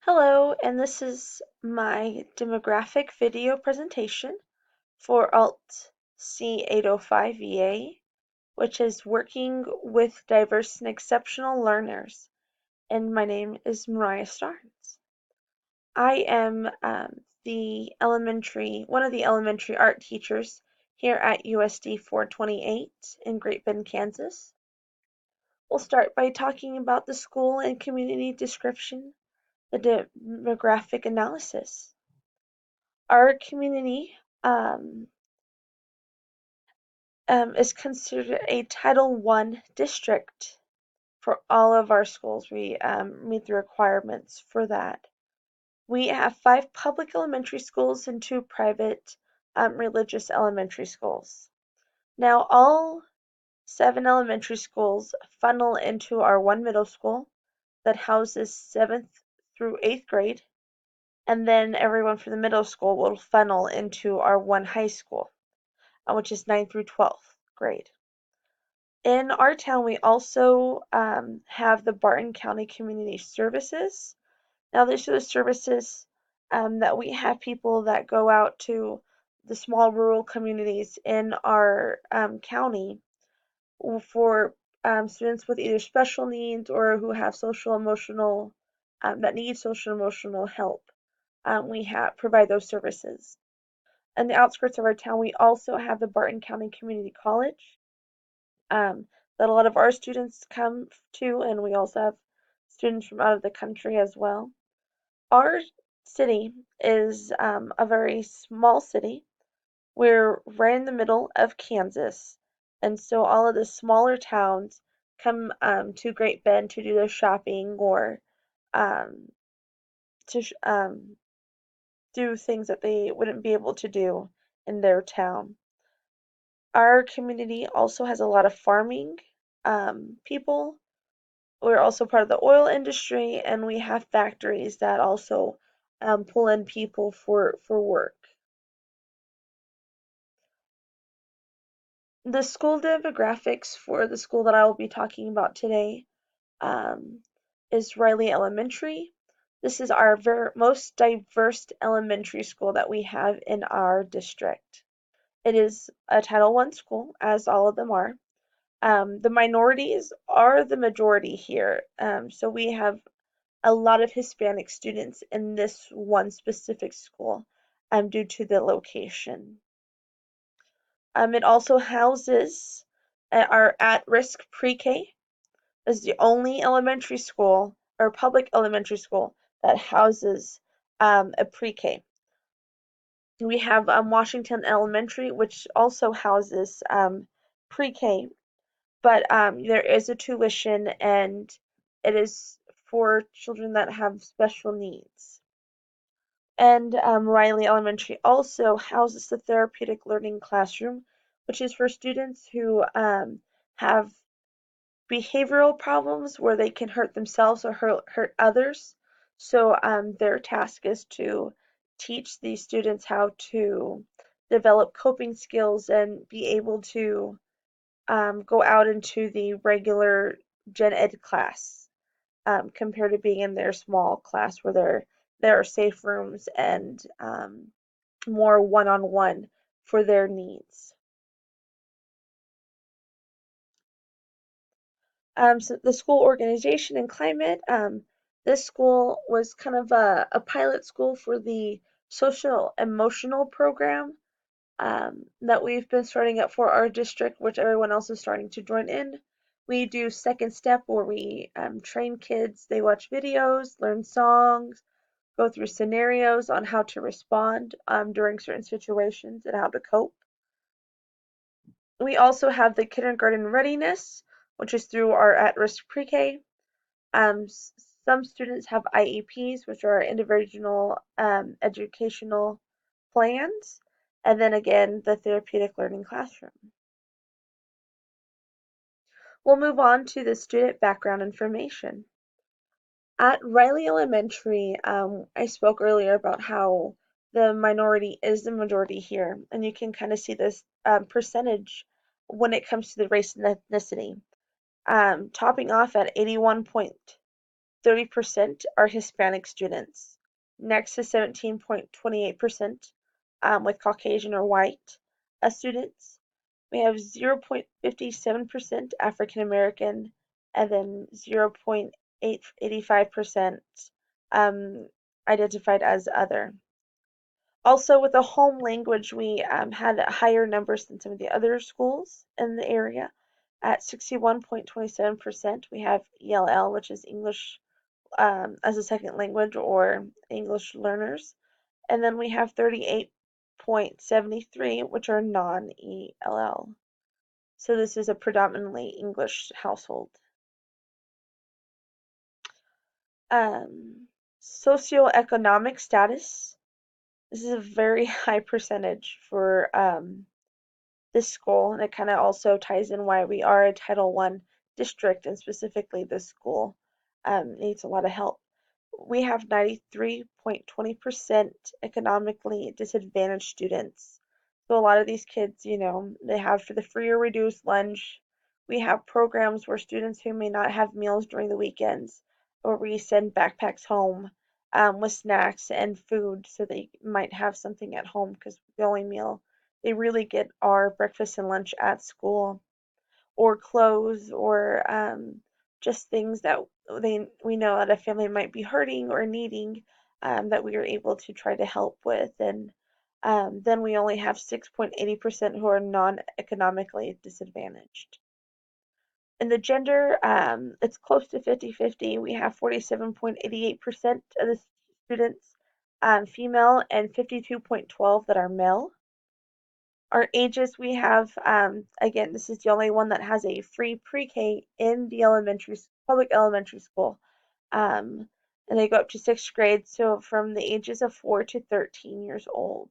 Hello, and this is my demographic video presentation for Altc 805 VA, which is working with diverse and exceptional learners. And my name is Mariah Starnes. I am one of the elementary art teachers here at USD 428 in Great Bend, Kansas. We'll start by talking about the school and community description, the demographic analysis. Our community is considered a Title I district for all of our schools. We meet the requirements for that. We have 5 public elementary schools and 2 private religious elementary schools. Now, all 7 elementary schools funnel into our 1 middle school that houses 7th through 8th grade, and then everyone from the middle school will funnel into our 1 high school, which is 9th through 12th grade. In our town, we also have the Barton County Community Services. Now, these are the services that we have people that go out to the small rural communities in our county for students with either special needs or who have social emotional that need social emotional help. We provide those services. In the outskirts of our town, we also have the Barton County Community College that a lot of our students come to, and we also have students from out of the country as well. Our city is a very small city. We're right in the middle of Kansas, and so all of the smaller towns come to Great Bend to do their shopping or um, to do things that they wouldn't be able to do in their town. Our community also has a lot of farming people. We're also part of the oil industry, and we have factories that also pull in people for work. The school demographics for the school that I will be talking about today um, is Riley Elementary. This is our most diverse elementary school that we have in our district. It is a Title I school, as all of them are. The minorities are the majority here. So we have a lot of Hispanic students in this one specific school due to the location. It also houses our at-risk pre-K. Is the only elementary school or public elementary school that houses a pre-K. We have Washington Elementary, which also houses pre-K, but there is a tuition and it is for children that have special needs. And Riley Elementary also houses the therapeutic learning classroom, which is for students who have behavioral problems where they can hurt themselves or hurt others. So their task is to teach these students how to develop coping skills and be able to go out into the regular gen ed class compared to being in their small class where there are safe rooms and more one-on-one for their needs. So the school organization and climate. This school was kind of a pilot school for the social emotional program that we've been starting up for our district, which everyone else is starting to join in. We do second step where we train kids. They watch videos, learn songs, go through scenarios on how to respond during certain situations and how to cope. We also have the kindergarten readiness, which is through our at-risk pre-K. Some students have IEPs, which are individual educational plans, and then again, the therapeutic learning classroom. We'll move on to the student background information. At Riley Elementary, I spoke earlier about how the minority is the majority here, and you can kind of see this percentage when it comes to the race and ethnicity. Topping off at 81.2% 30% are Hispanic students. Next is 17.28% with Caucasian or white students. We have 0.57% African American, and then 0.85% um, identified as other. Also, with the home language, we had higher numbers than some of the other schools in the area. At 61.27%, we have ELL, which is English as a second language or English learners. And then we have 38.73, which are non-ELL. So this is a predominantly English household. Socioeconomic status. This is a very high percentage for this school, and it kind of also ties in why we are a Title I district, and specifically this school needs a lot of help. We have 93.20% economically disadvantaged students. So a lot of these kids, they have for the free or reduced lunch. We have programs where students who may not have meals during the weekends, or we send backpacks home with snacks and food so they might have something at home because the only meal they really get are breakfast and lunch at school, or clothes, or just things that we know that a family might be hurting or needing that we are able to try to help with. And then we only have 6.80% who are non-economically disadvantaged. In the gender, it's close to 50-50. We have 47.88% of the students female and 52.12 that are male. Our ages, we have, again, this is the only one that has a free pre-K in the public elementary school. And they go up to sixth grade, so from the ages of 4 to 13 years old.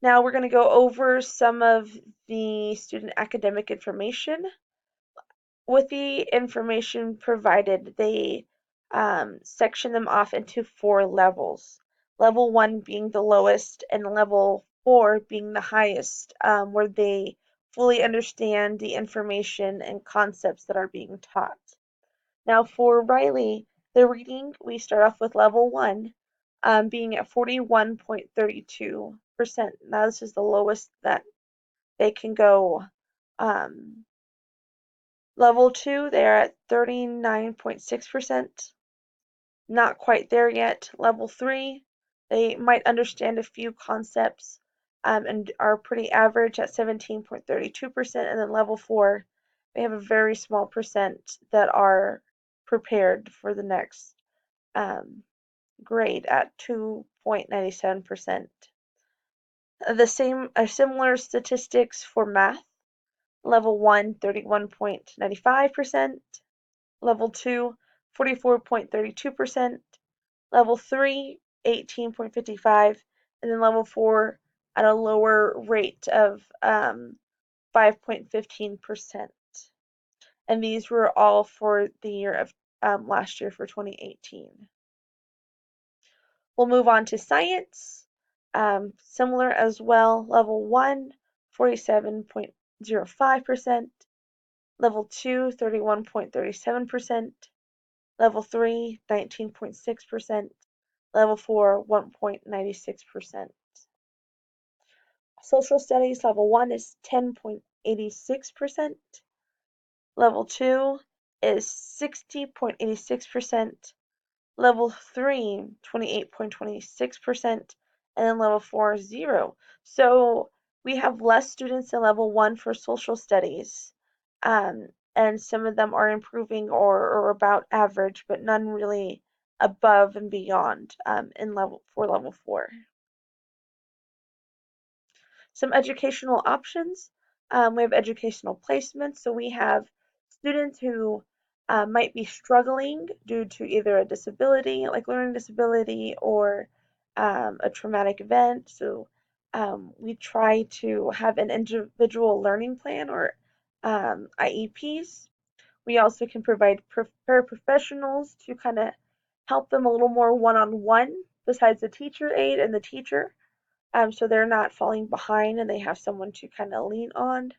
Now we're going to go over some of the student academic information. With the information provided, they section them off into 4 levels. Level 1 being the lowest, and level 4 being the highest, where they fully understand the information and concepts that are being taught. Now for Riley, the reading, we start off with level 1 being at 41.32%. Now this is the lowest that they can go. Level 2, they're at 39.6%. Not quite there yet. Level 3, they might understand a few concepts and are pretty average at 17.32%. And then level 4, they have a very small percent that are prepared for the next grade at 2.97%. Similar statistics for math. Level 1, 31.95%. Level 2, 44.32%. Level 3, 18.55%. And then level 4 at a lower rate of 5.15%. And these were all for the year of last year for 2018. We'll move on to science. Similar as well. Level 1, 47.05%. Level 2, 31.37%. Level 3, 19.6%. Level 4, 1.96%. Social studies, level 1 is 10.86%. Level 2 is 60.86%. Level 3, 28.26%. And then level 4, 0. So we have less students in level 1 for social studies. And some of them are improving or about average, but none really above and beyond in level 4. Some educational options. We have educational placements, so we have students who might be struggling due to either a disability, like learning disability, or a traumatic event. So we try to have an individual learning plan or IEPs. We also can provide paraprofessionals to kind of help them a little more one-on-one besides the teacher aide and the teacher, so they're not falling behind and they have someone to kind of lean on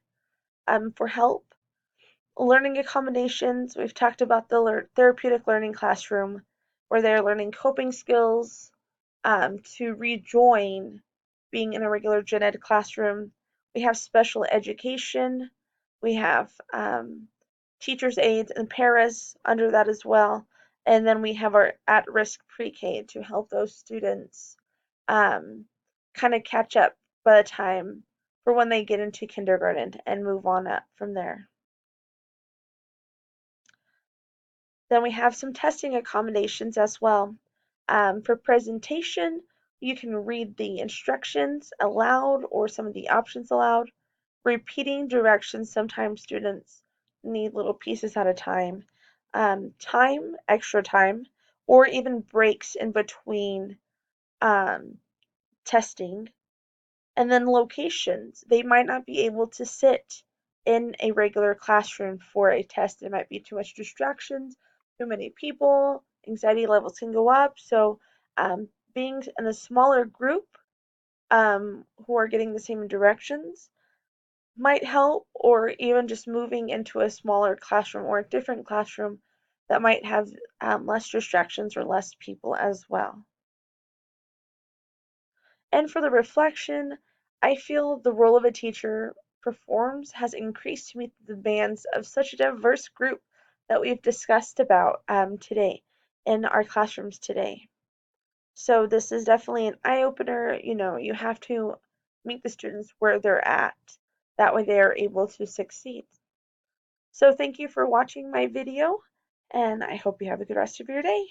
for help. Learning accommodations, we've talked about the therapeutic learning classroom, where they're learning coping skills to rejoin being in a regular gen ed classroom. We have special education. We have teachers' aides and paras under that as well. And then we have our at-risk pre-K to help those students um, kind of catch up by the time for when they get into kindergarten and move on up from there. Then we have some testing accommodations as well. For presentation, you can read the instructions aloud or some of the options aloud. Repeating directions, sometimes students need little pieces at a time. Extra time, or even breaks in between um, testing. And then locations. They might not be able to sit in a regular classroom for a test. There might be too much distractions, too many people, anxiety levels can go up. So being in a smaller group who are getting the same directions might help, or even just moving into a smaller classroom or a different classroom that might have less distractions or less people as well. And for the reflection, I feel the role of a teacher performs has increased to meet the demands of such a diverse group that we've discussed about today in our classrooms today. So this is definitely an eye-opener. You have to meet the students where they're at. That way they are able to succeed. So thank you for watching my video, and I hope you have a good rest of your day.